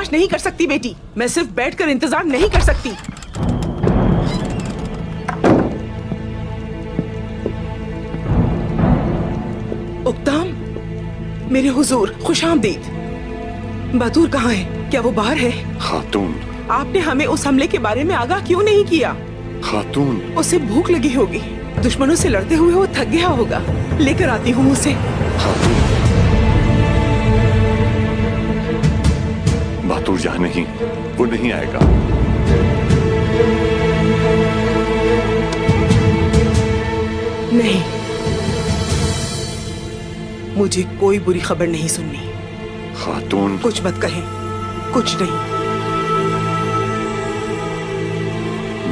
बर्दाश्त नहीं कर सकती बेटी। मैं सिर्फ बैठकर इंतजार नहीं कर सकती। उक्ताम, मेरे हुजूर खुशामदीद। बतूर कहाँ है? क्या वो बाहर है? खातून, आपने हमें उस हमले के बारे में आगाह क्यों नहीं किया? खातून, उसे भूख लगी होगी, दुश्मनों से लड़ते हुए वो थक गया होगा। लेकर आती हूँ उसे। खातून। बहादुर जहाँ नहीं, वो नहीं आएगा। नहीं, मुझे कोई बुरी खबर नहीं सुननी। खातून, कुछ मत कहें, कुछ नहीं।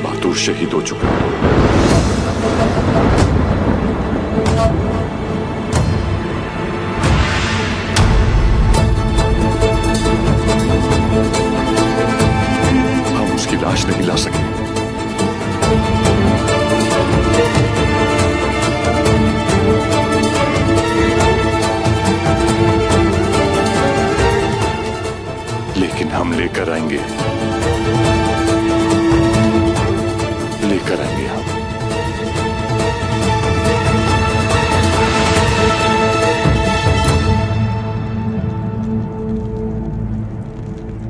बहादुर शहीद हो चुका है। हम उसकी लाश नहीं ला सके। लेकिन हम लेकर आएंगे, लेकर आएंगे हम।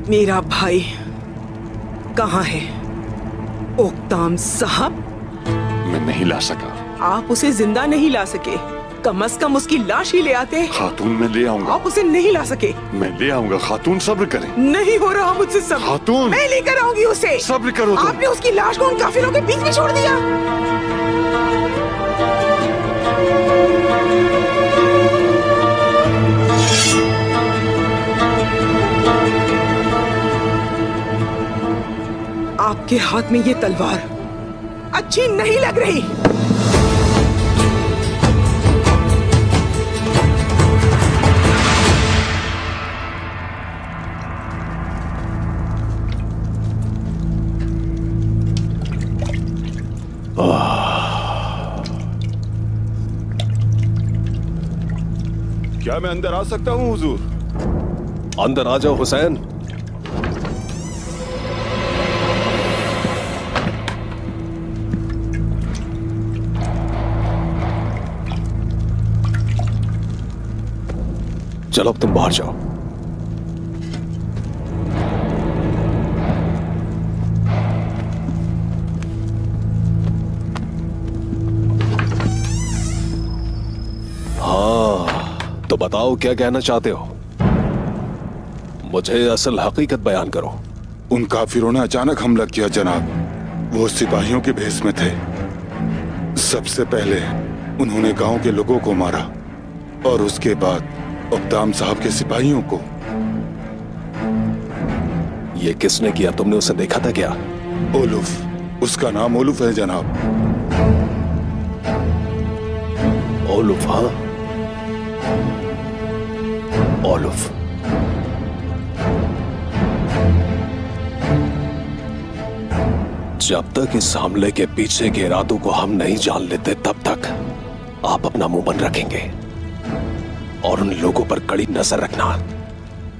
मेरा भाई कहाँ है? उक्ताम साहब, मैं नहीं ला सका। आप उसे जिंदा नहीं ला सके। कम से कम उसकी लाश ही ले आते। खातून, मैं ले आऊंगा। आप उसे नहीं ला सके। मैं ले आऊंगा खातून, सब्र करें। नहीं हो रहा मुझसे सब्र। खातून, मैं लेकर आऊंगी उसे। सब्र करो तुम। आपने उसकी लाश को उन काफिरों के बीच में छोड़ दिया। आपके हाथ में ये तलवार अच्छी नहीं लग रही। क्या मैं अंदर आ सकता हूँ हुजूर? अंदर आ जाओ हुसैन। चलो अब तुम बाहर जाओ। हाँ, तो बताओ क्या कहना चाहते हो? मुझे असल हकीकत बयान करो। उन काफिरों ने अचानक हमला किया जनाब। वो सिपाहियों के भेष में थे। सबसे पहले उन्होंने गांव के लोगों को मारा और उसके बाद उक्ताम साहब के सिपाहियों को। ये किसने किया? तुमने उसे देखा था क्या? ओलुफ, उसका नाम ओलुफ है जनाब। ओलुफ? हाँ, ओलुफ। जब तक इस हमले के पीछे के इरादों को हम नहीं जान लेते तब तक आप अपना मुंह बंद रखेंगे और उन लोगों पर कड़ी नजर रखना।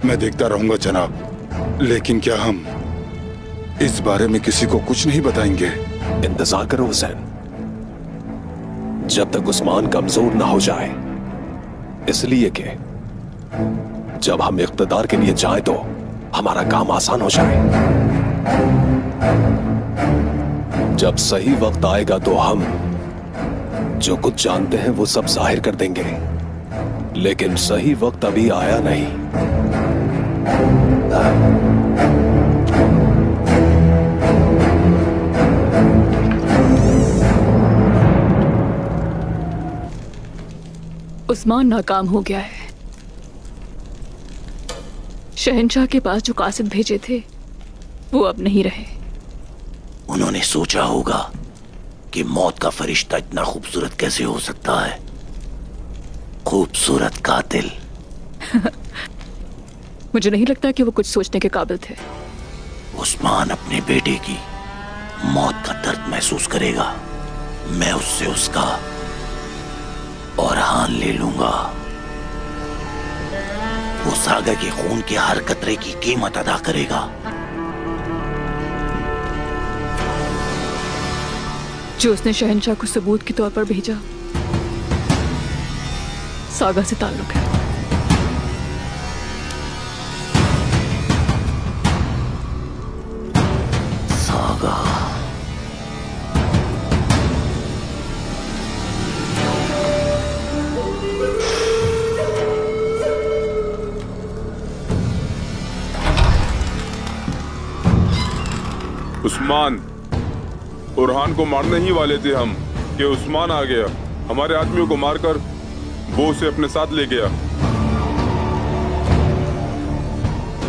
मैं देखता रहूंगा जनाब, लेकिन क्या हम इस बारे में किसी को कुछ नहीं बताएंगे? इंतजार करो हुसैन, जब तक उस्मान कमजोर ना हो जाए। इसलिए कि जब हम इख्तिदार के लिए जाएं तो हमारा काम आसान हो जाए। जब सही वक्त आएगा तो हम जो कुछ जानते हैं वो सब जाहिर कर देंगे, लेकिन सही वक्त अभी आया नहीं। उस्मान नाकाम हो गया है। शहंशाह के पास जो कासिद भेजे थे वो अब नहीं रहे। उन्होंने सोचा होगा कि मौत का फरिश्ता इतना खूबसूरत कैसे हो सकता है। खूबसूरत कातिल। मुझे नहीं लगता कि वो कुछ सोचने के काबिल थे। उस्मान अपने बेटे की मौत का दर्द महसूस करेगा। मैं उससे उसका और हान ले लूंगा। वो सागा के खून के हर कतरे की कीमत अदा करेगा। जो उसने शहंशाह को सबूत के तौर पर भेजा, सागा से ताल्लुक है। सागा। उस्मान, उरहान को मारने ही वाले थे हम कि उस्मान आ गया। हमारे आदमियों को मारकर वो उसे अपने साथ ले गया।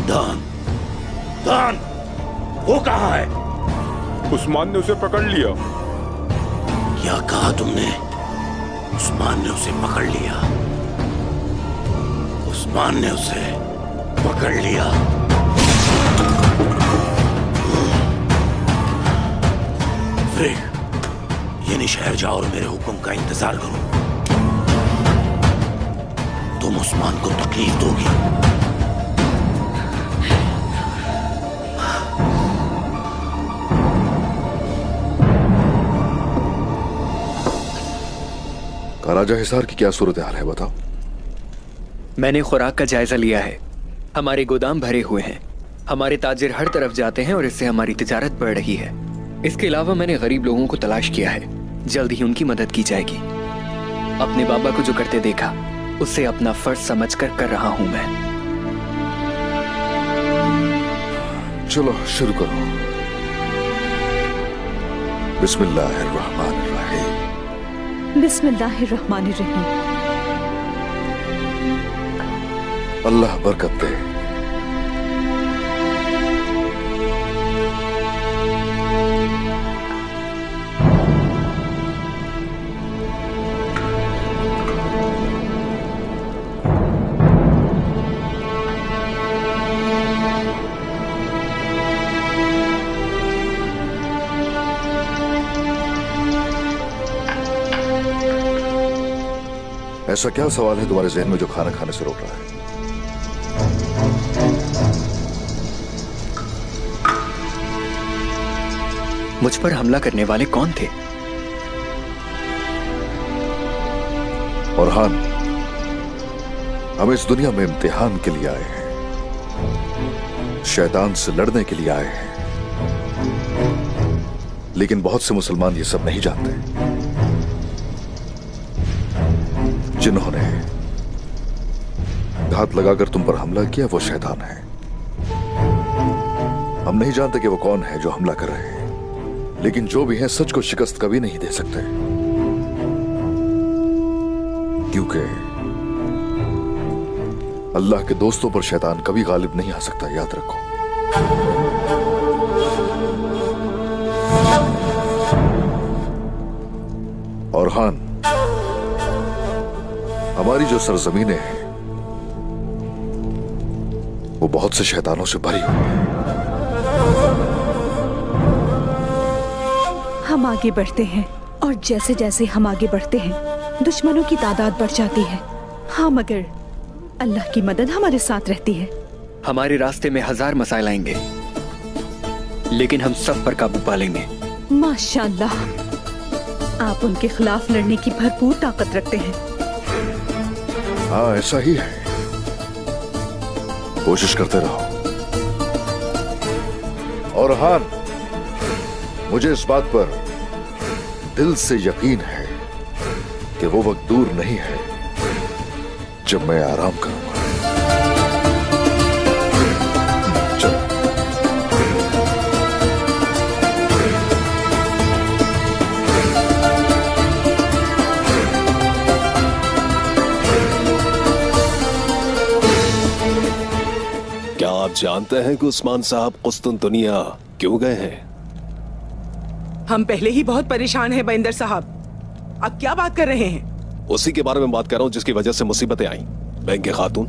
दान, दान, वो कहाँ है? उस्मान ने उसे पकड़ लिया। क्या कहा तुमने? उस्मान ने उसे पकड़ लिया। उस्मान ने उसे पकड़ लिया। यानी शहर जाओ और मेरे हुक्म का इंतजार करो। तुम उस्मान को तकलीफ दोगी। काराजा हिसार की क्या सूरत हाल है, बताओ। मैंने खुराक का जायजा लिया है। हमारे गोदाम भरे हुए हैं। हमारे ताजिर हर तरफ जाते हैं और इससे हमारी तिजारत बढ़ रही है। इसके अलावा मैंने गरीब लोगों को तलाश किया है। जल्द ही उनकी मदद की जाएगी। अपने बाबा को जो करते देखा, उसे अपना फर्ज समझकर कर रहा हूं मैं। चलो शुरू करो। बिस्मिल्लाहिर्रहमानिर्रहीम। बिस्मिल्लाहिर्रहमानिर्रहीम। अल्लाह बरकत दे। ऐसा क्या सवाल है तुम्हारे जहन में जो खाना खाने से रोक रहा है? मुझ पर हमला करने वाले कौन थे? उरहान, हम इस दुनिया में इम्तिहान के लिए आए हैं, शैतान से लड़ने के लिए आए हैं। लेकिन बहुत से मुसलमान ये सब नहीं जानते। जिन्होंने घात लगाकर तुम पर हमला किया वो शैतान है। हम नहीं जानते कि वो कौन है जो हमला कर रहे हैं, लेकिन जो भी है सच को शिकस्त कभी नहीं दे सकते, क्योंकि अल्लाह के दोस्तों पर शैतान कभी गालिब नहीं आ सकता, याद रखो। और हान, हमारी जो सरजमीनें हैं वो बहुत से शैतानों से भरी हुई है। हम आगे बढ़ते हैं और जैसे जैसे हम आगे बढ़ते हैं दुश्मनों की तादाद बढ़ जाती है। हाँ, मगर अल्लाह की मदद हमारे साथ रहती है। हमारे रास्ते में 1000 मसाइल आएंगे, लेकिन हम सब पर काबू पा लेंगे। माशाअल्लाह, आप उनके खिलाफ लड़ने की भरपूर ताकत रखते हैं। हाँ, ऐसा ही है। कोशिश करते रहो। और हान, मुझे इस बात पर दिल से यकीन है कि वो वक्त दूर नहीं है जब मैं आराम करूंगा। चलो। क्या आप जानते हैं कि उस्मान साहब कुस्तुनतुनिया क्यों गए हैं? हम पहले ही बहुत परेशान हैं बंदर साहब। अब क्या बात कर रहे हैं? उसी के बारे में बात कर रहा हूं जिसकी वजह से मुसीबतें आई। बैंक के खातून,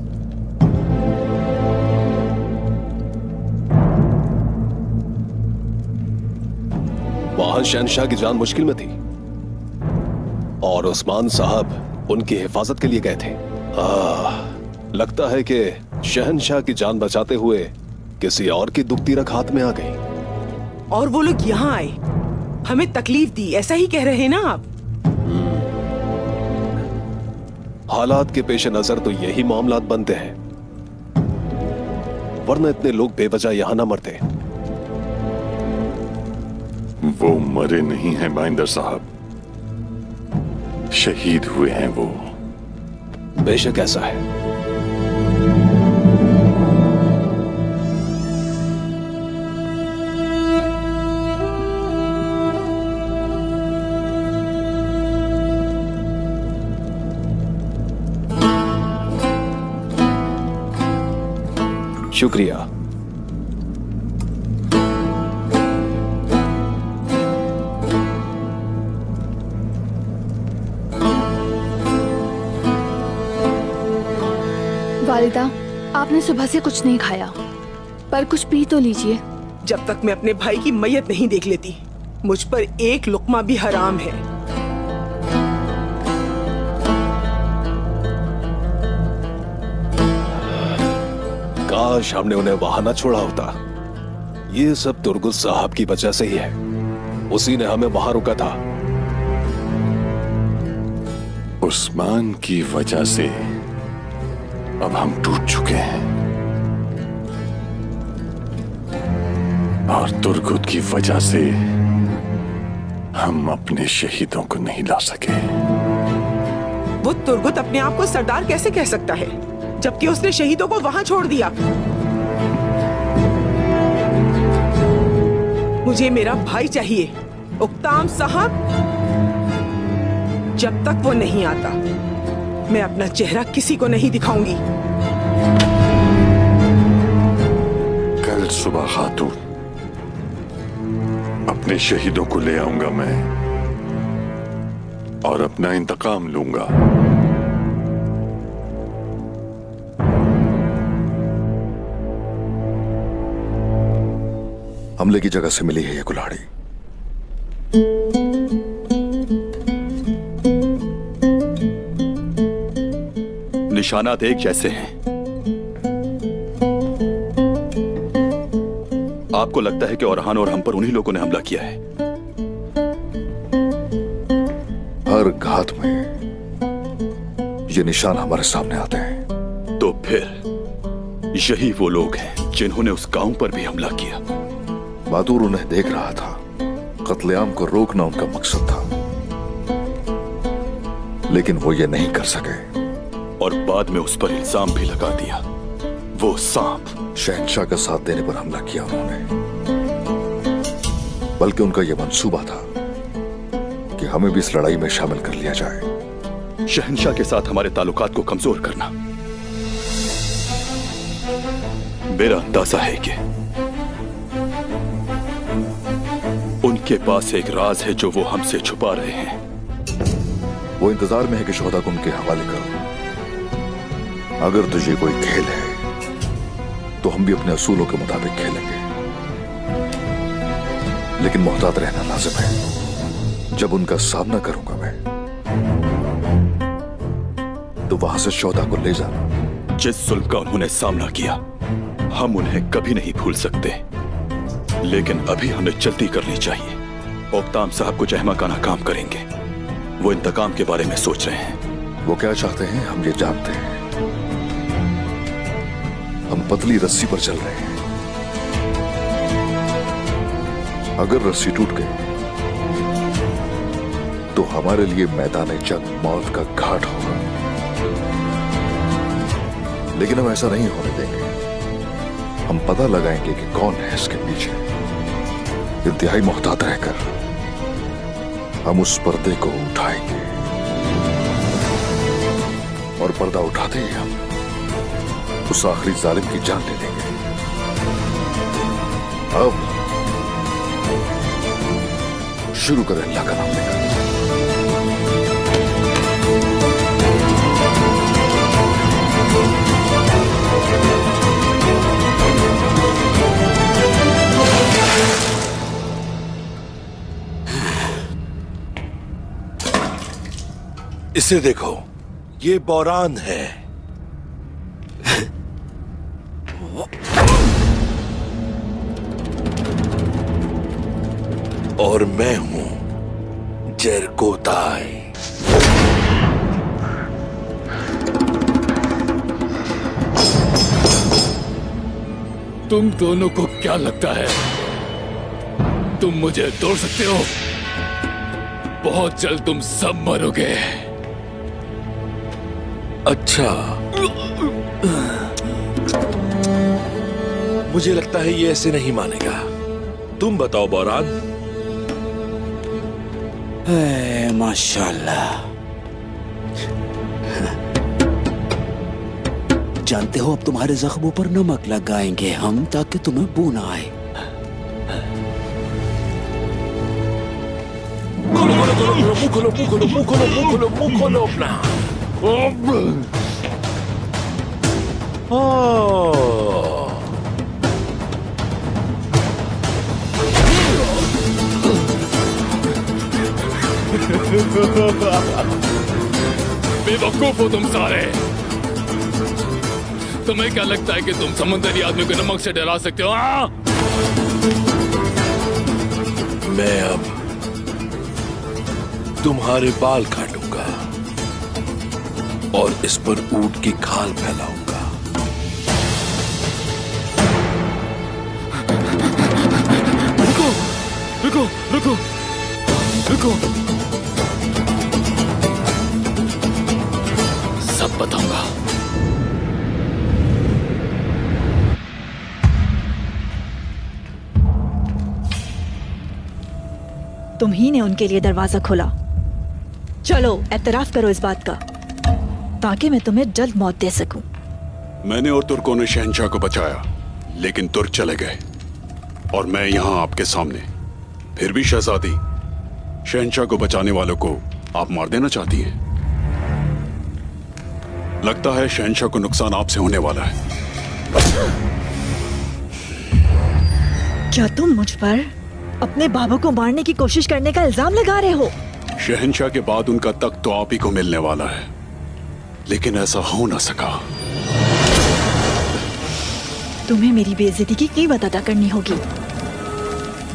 वहां शहंशाह की जान मुश्किल में थी और उस्मान साहब उनकी हिफाजत के लिए गए थे। लगता है कि शहंशाह की जान बचाते हुए किसी और की दुखती रख हाथ में आ गई। और वो लोग यहाँ आए, हमें तकलीफ दी, ऐसा ही कह रहे हैं ना आप? हालात के पेश नजर तो यही मामलात बनते हैं, वरना इतने लोग बेवजह यहां ना मरते। वो मरे नहीं हैं बाइंदर साहब, शहीद हुए हैं वो। बेशक ऐसा है। शुक्रिया। वालिदा, आपने सुबह से कुछ नहीं खाया, पर कुछ पी तो लीजिए। जब तक मैं अपने भाई की मैयत नहीं देख लेती, मुझ पर एक लुक्मा भी हराम है। काश हमने उन्हें वहां न छोड़ा होता। ये सब तुर्गुत साहब की वजह से ही है, उसी ने हमें वहां रोका था। उस्मान की वजह से अब हम टूट चुके हैं, और तुर्गुत की वजह से हम अपने शहीदों को नहीं ला सके। वो तुर्गुत अपने आप को सरदार कैसे कह सकता है, जबकि उसने शहीदों को वहां छोड़ दिया? मुझे मेरा भाई चाहिए, उक्ताम साहब। जब तक वो नहीं आता, मैं अपना चेहरा किसी को नहीं दिखाऊंगी। कल सुबह खातून, अपने शहीदों को ले आऊंगा मैं, और अपना इंतकाम लूंगा। हमले की जगह से मिली है ये कुल्हाड़ी। निशानात एक जैसे हैं। आपको लगता है कि औरहान और हम पर उन्हीं लोगों ने हमला किया है? हर घात में ये निशान हमारे सामने आते हैं। तो फिर यही वो लोग हैं जिन्होंने उस गांव पर भी हमला किया। बहादुर उन्हें देख रहा था, कत्लेआम को रोकना उनका मकसद था, लेकिन वो ये नहीं कर सके, और बाद में उस पर इल्जाम भी लगा दिया। वो सांप शहंशाह का साथ देने पर हमला किया उन्होंने, बल्कि उनका यह मंसूबा था कि हमें भी इस लड़ाई में शामिल कर लिया जाए। शहंशाह के साथ हमारे ताल्लुकात को कमजोर करना। मेरा अंदाजा है कि उनके पास एक राज है जो वो हमसे छुपा रहे हैं। वो इंतजार में है कि शोहदा को उनके हवाले करो। अगर तुझे कोई खेल है तो हम भी अपने असूलों के मुताबिक खेलेंगे, लेकिन मोहतात रहना लाजिम है। जब उनका सामना करूंगा मैं, तो वहां से शोहदा को ले जाना। जिस जुल्म का उन्होंने सामना किया, हम उन्हें कभी नहीं भूल सकते, लेकिन अभी हमें जल्दी करनी चाहिए। उक्ताम साहब कुछ अहमकाना काम करेंगे। वो इंतकाम के बारे में सोच रहे हैं। वो क्या चाहते हैं हम ये जानते हैं। हम पतली रस्सी पर चल रहे हैं। अगर रस्सी टूट गई तो हमारे लिए मैदान जंग मौत का घाट होगा, लेकिन हम ऐसा नहीं होने देंगे। हम पता लगाएंगे कि कौन है इसके पीछे। इंतहाई मोहतात रहकर हम उस पर्दे को उठाएंगे, और पर्दा उठाते ही हम उस आखिरी जालिम की जान ले लेंगे। अब शुरू करें अल्लाह का नाम लेकर। इसे देखो, ये बौरान है। और मैं हूं जरकोताय। तुम दोनों को क्या लगता है तुम मुझे तोड़ सकते हो? बहुत जल्द तुम सब मरोगे। अच्छा, मुझे लगता है ये ऐसे नहीं मानेगा। तुम बताओ बोरान। माशाल्लाह। जानते हो, अब तुम्हारे जख्मों पर नमक लगाएंगे हम, ताकि तुम्हें बू ना आए। मुंह खोलो अपना। बेवकूफ हो तुम सारे। तुम्हें क्या लगता है कि तुम समुद्री आदमी को नमक से डरा सकते हो? मैं अब तुम्हारे बाल काटूंगा और इस पर ऊंट की खाल फैलाऊंगा। रुको रुको रुको रुको, सब बताऊंगा। तुम ही ने उनके लिए दरवाजा खोला। चलो एतराफ करो इस बात का, ताकि मैं तुम्हें जल्द मौत दे सकूं। मैंने और तुर्कों ने शहंशाह को बचाया, लेकिन तुर्क चले गए और मैं यहां आपके सामने। फिर भी शहजादी, शहंशाह को बचाने वालों को आप मार देना चाहती हैं। लगता है शहंशाह को नुकसान आपसे होने वाला है। क्या तुम मुझ पर अपने बाबा को मारने की कोशिश करने का इल्जाम लगा रहे हो? शहंशाह के बाद उनका तख्त तो आप ही को मिलने वाला है, लेकिन ऐसा हो ना सका। तुम्हें मेरी बेइज्जती की कीमत अदा करनी होगी।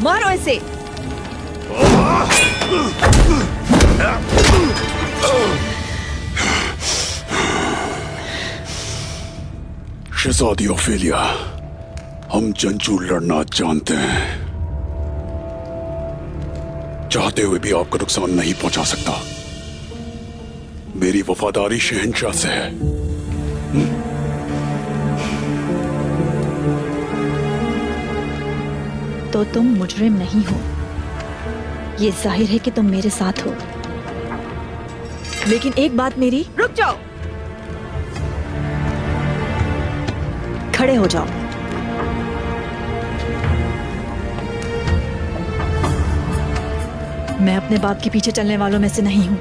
मारो इसे। शहजादी ओफेलिया, हम जंजू लड़ना जानते हैं। चाहते हुए भी आपको नुकसान नहीं पहुंचा सकता। मेरी वफादारी शहंशाह से है। तो तुम मुजरिम नहीं हो, ये जाहिर है कि तुम मेरे साथ हो। लेकिन एक बात मेरी, रुक जाओ, खड़े हो जाओ। मैं अपने बाप के पीछे चलने वालों में से नहीं हूं।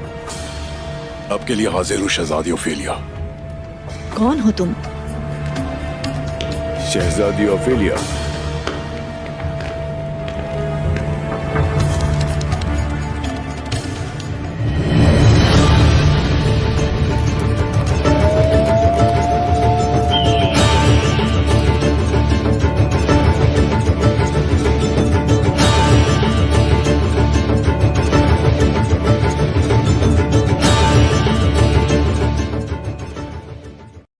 अब के लिए हाजिर हूं शहजादी ओफेलिया। कौन हो तुम? शहजादी ओफेलिया,